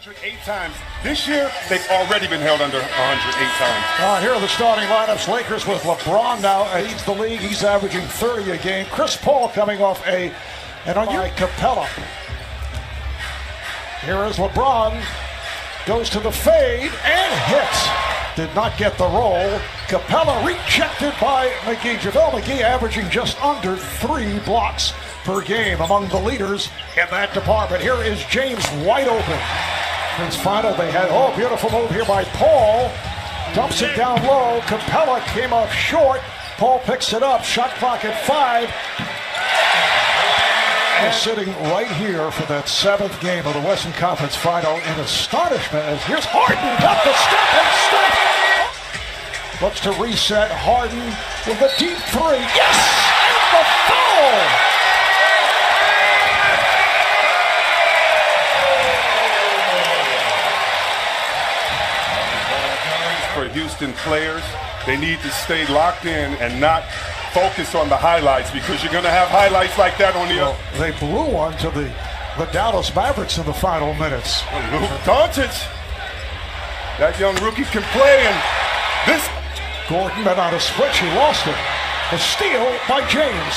108 times. This year, they've already been held under 108 times. Here are the starting lineups. Lakers with LeBron now leads the league. He's averaging 30 a game. Chris Paul coming off an by Capella. Here is LeBron. Goes to the fade and hits. Did not get the roll. Capella rejected by McGee. JaVale McGee averaging just under 3 blocks per game, among the leaders in that department. Here is James wide open. Since final they had, beautiful move here by Paul. Dumps it down low. Capella came up short. Paul picks it up. Shot clock at 5. And sitting right here for that 7th game of the Western Conference Final in astonishment as here's Harden. Got the step and stop. Looks to reset. Harden with a deep 3. Yes! And the foul! For Houston players, they need to stay locked in and not focus on the highlights, because you're going to have highlights like that on the They blew one to the Dallas Mavericks in the final minutes. Luke Doncic, that young rookie can play, and this Gordon met on a switch. He lost it. A steal by James.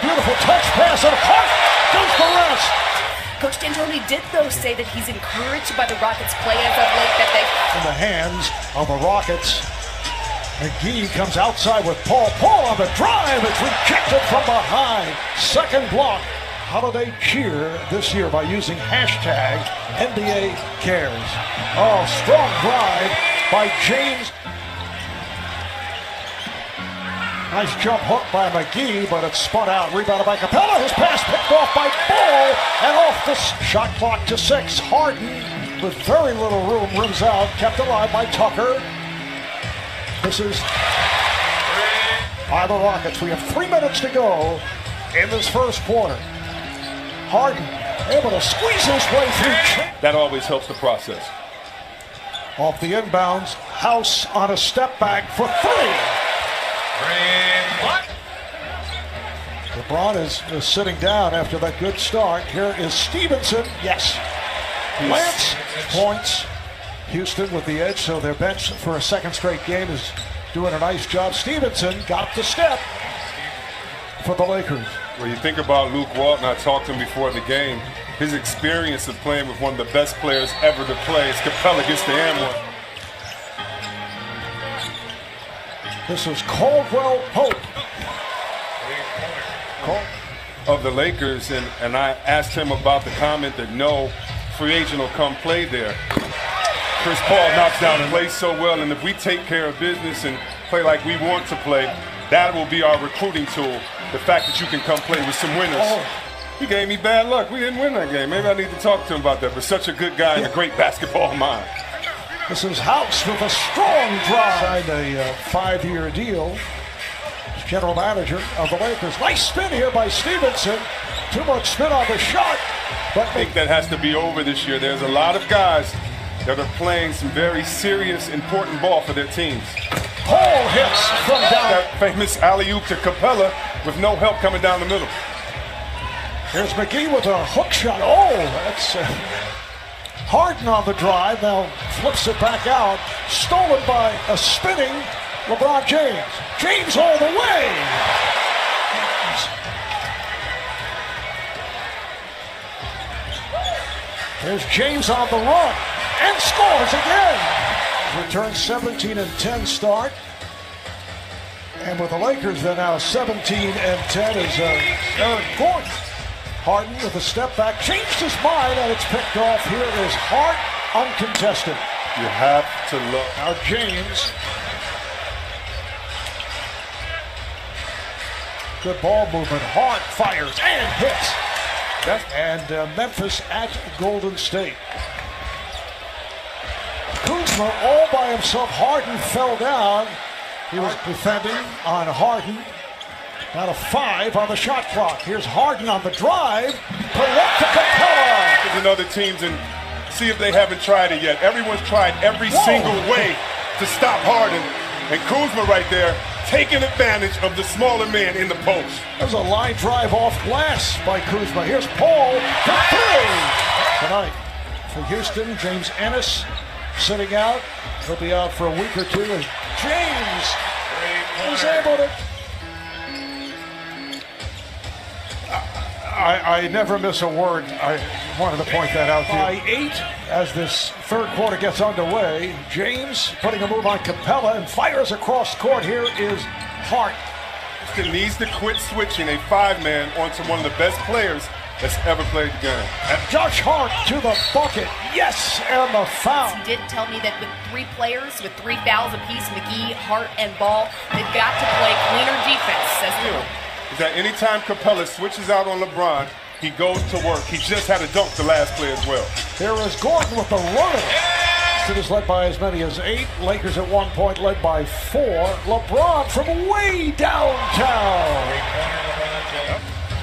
Beautiful touch pass, and Hart does the rest. Coach D'Antoni did, though, say that he's encouraged by the Rockets' play as of late, that they... In the hands of the Rockets. McGee comes outside with Paul. Paul on the drive. It's rejected from behind. Second block. Holiday cheer this year by using hashtag NBA Cares. Strong drive by James. Nice jump hook by McGee, but it's spun out. Rebounded by Capella. His pass picked off by Paul. And off the shot clock to 6. Harden, with very little room, rims out. Kept alive by Tucker. This is by the Rockets. We have 3 minutes to go in this first quarter. Harden able to squeeze his way through. That always helps the process. Off the inbounds, House on a step back for 3. LeBron is sitting down after that good start. Here is Stevenson. Yes. Lance points. Houston with the edge, so their bench for a second straight game is doing a nice job. Stevenson got the step for the Lakers. Well, you think about Luke Walton. I talked to him before the game. His experience of playing with one of the best players ever to play is Capella gets the and one. This is Caldwell Pope. Of the Lakers, and I asked him about the comment that no free agent will come play there. Chris Paul knocks down and plays so well, and if we take care of business and play like we want to play, that will be our recruiting tool. The fact that you can come play with some winners. He gave me bad luck. We didn't win that game. Maybe I need to talk to him about that, but such a good guy and a great basketball mind. This is House with a strong drive. Signed a 5-year deal. General manager of the Lakers. Nice spin here by Stevenson. Too much spin on the shot. But I think that has to be over this year. There's a lot of guys that are playing some very serious, important ball for their teams. Paul hits from down. That famous alley-oop to Capella with no help coming down the middle. Here's McGee with a hook shot. That's Harden on the drive. Now flips it back out. Stolen by a spinning LeBron James. James all the way. There's James on the run. And scores again. Return 17-10 start. And with the Lakers, they're now 17-10 is Eric Gordon. Harden with a step back, changed his mind, and it's picked off. Here is Hart, uncontested. You have to look. Now James. Good ball movement. Hart fires and hits. And Memphis at Golden State. Kuzma all by himself. Harden fell down. He was defending on Harden. Now a 5 on the shot clock. Here's Harden on the drive. Pull up to Capella. There's another teams and see if they haven't tried it yet. Everyone's tried every single way to stop Harden. And Kuzma right there taking advantage of the smaller man in the post. There's a line drive off glass by Kuzma. Here's Paul for 3 tonight. for Houston. James Ennis sitting out. He'll be out for a week or two. And James was able to... I never miss a word. I wanted to point that out to you. By 8 as this third quarter gets underway. James putting a move on Capella and fires across court. Here is Hart. Houston needs to quit switching a 5-man onto one of the best players that's ever played the game. And Josh Hart to the bucket. Yes, and the foul. He did tell me that with 3 players, with 3 fouls apiece, McGee, Hart, and Ball, they've got to play cleaner defense, says Lou. Is that anytime Capella switches out on LeBron, he goes to work. He just had a dunk the last play as well. There is Gordon with the run. It is led by as many as 8. Lakers at one point led by 4. LeBron from way downtown.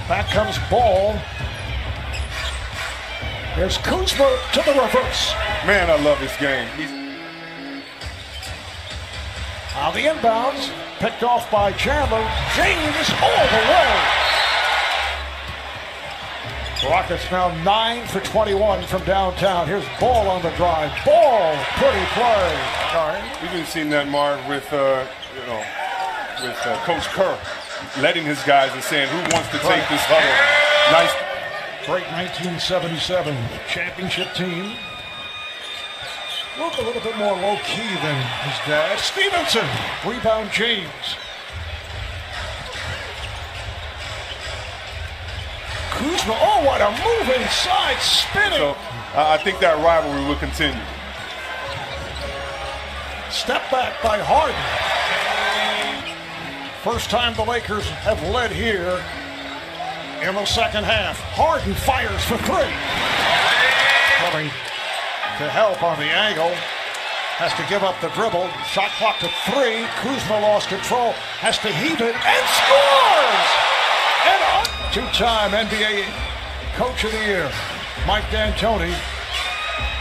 Back comes Ball. There's Kuzma to the reverse. Man, I love this game. On the inbounds, picked off by Chandler. James all the way. Rockets now 9 for 21 from downtown. Here's Ball on the drive. Ball, pretty play. All right. We've been seeing that, Marv, with Coach Kerr, letting his guys and saying who wants to take this huddle. Nice. Great 1977 championship team. Look a little bit more low-key than his dad. Stevenson, rebound James. Kuzma, oh, what a move inside, spinning. So I think that rivalry will continue. Step back by Harden. First time the Lakers have led here in the second half. Harden fires for 3. Coming to help on the angle. Has to give up the dribble. Shot clock to 3. Kuzma lost control. Has to heave it and scores! And two-time NBA Coach of the Year, Mike D'Antoni.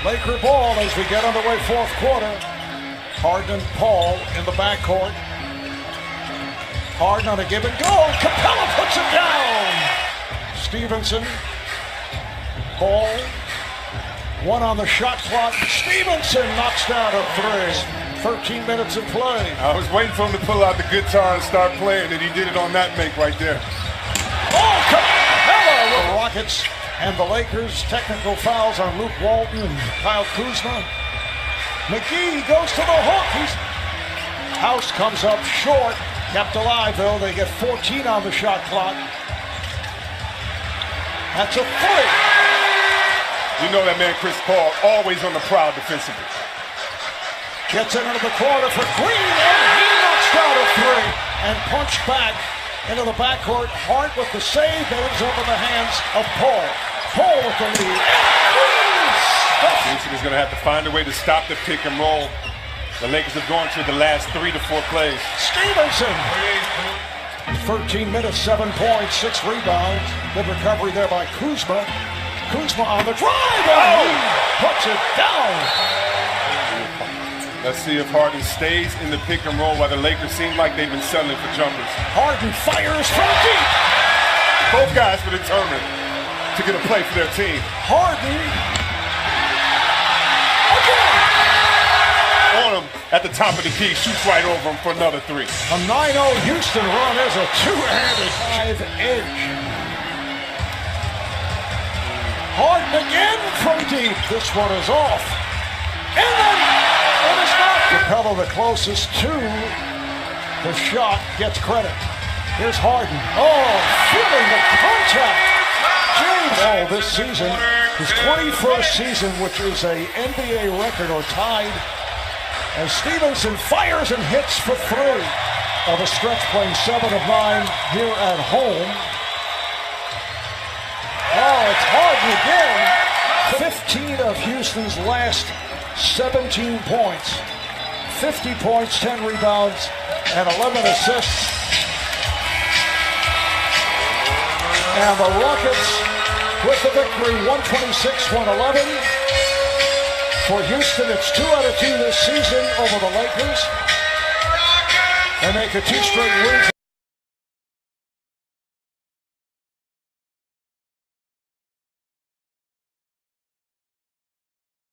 Laker ball as we get underway fourth quarter. Harden and Paul in the backcourt. Harden on a give and go. Capella puts it down. Stevenson. Ball. 1 on the shot clock. Stevenson knocks down a 3. 13 minutes of play. I was waiting for him to pull out the guitar and start playing, and he did it on that make right there. Oh, Capella with the Rockets and the Lakers. Technical fouls on Luke Walton and Kyle Kuzma. McGee goes to the hook. House comes up short. Kept alive, though. They get 14 on the shot clock. That's a 3. You know that man, Chris Paul, always on the prowl defensively. Gets it into the corner for Green, and he knocks down a 3 and punched back into the backcourt. Hart with the save, that is over the hands of Paul. Paul with the lead. Houston is going to have to find a way to stop the pick and roll. The Lakers have gone through the last 3 to 4 plays. Stevenson. 13 minutes, 7 points, 6 rebounds. Good recovery there by Kuzma. Kuzma on the drive, and he puts it down. Let's see if Harden stays in the pick and roll while the Lakers seem like they've been settling for jumpers. Harden fires from deep. Both guys were determined to get a play for their team. Harden again. On him at the top of the key, shoots right over him for another 3. A 9-0 Houston run is a 2-handed 5-edge. Harden again from deep. This one is off. And then it is not. Capella the closest to the shot gets credit. Here's Harden. Oh, feeling the contact. James Ball this season, his 21st season, which is a NBA record or tied. As Stevenson fires and hits for 3 of a stretch, playing 7 of 9 here at home. Oh, it's Harden again. 15 of Houston's last 17 points. 50 points, 10 rebounds, and 11 assists. And the Rockets with the victory, 126-111. For Houston, it's 2 out of 2 this season over the Lakers. They make it 2 straight wins.